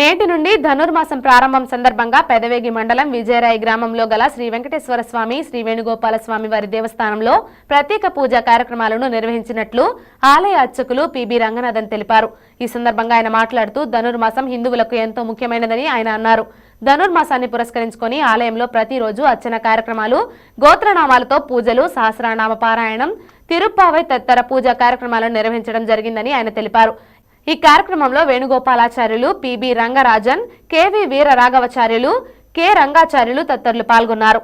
నేటి నుండి ధనుర్మాసం ప్రారంభం సందర్భంగా పెదవేగి మండలం విజయరాయి గ్రామంలో గల శ్రీ వెంకటేశ్వర స్వామి శ్రీ వేణుగోపాల స్వామి వారి దేవస్థానంలో ప్రత్యేక పూజా కార్యక్రమాలను నిర్వహించినట్లు ఆలయ అర్చకులు పిబి రంగనాథన్ తెలిపారు. ఈ సందర్భంగా ఆయన మాట్లాడుతూ ధనుర్మాసం హిందువులకు ఎంతో ముఖ్యమైనదని ఆయన అన్నారు. ధనుర్మాసాన్ని పురస్కరించుకొని ఆలయంలో ప్రతిరోజు అర్చన కార్యక్రమాలు, గోత్రనామాలతో పూజలు, సహస్రనామ పారాయణం, తిరుప్పావై తదితర పూజా కార్యక్రమాలను నిర్వహించడం జరిగిందని ఆయన తెలిపారు. ఈ కార్యక్రమంలో వేణుగోపాలాచార్యులు, పిబి రంగరాజన్, కెవి వీర రాఘవాచార్యులు, కె రంగాచార్యులు తదితరులు పాల్గొన్నారు.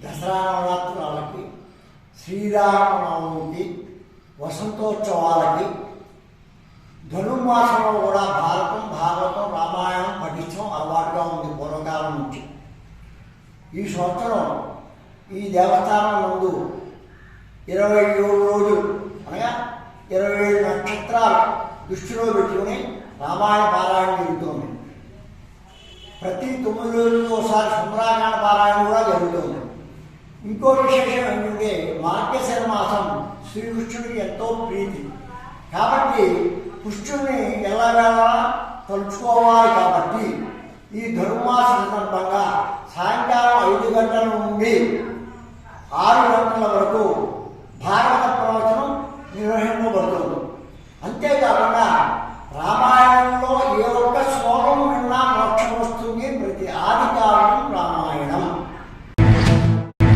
దసరా నవరాత్రులకి, శ్రీరామనవమికి, వసంతోత్సవాలకి, ధనుర్మాసంలో కూడా భారతం, భాగవతం, రామాయణం పఠించడం అలవాటుగా ఉంది పూర్వకాలం నుంచి. ఈ సంవత్సరం ఈ దేవస్థానం నందు 27 రోజులు అనగా 27 నక్షత్రాలు దృష్టిలో పెట్టుకుని రామాయణ పారాయణ జరుగుతుంది. ప్రతి 9 రోజులకు ఒకసారి సుందరాకాండ పారాయణ కూడా జరుగుతుంది. ఇంకో విశేషం ఏంటంటే మార్గశిర మాసం శ్రీకృష్ణుడికి ఎంతో ప్రీతి కాబట్టి కృష్ణుడిని ఎల్లవేళ తలుచుకోవాలి. కాబట్టి ఈ ధనుర్మాస సందర్భంగా సాయంకాలం 5 గంటల నుండి 6 గంటల వరకు భారత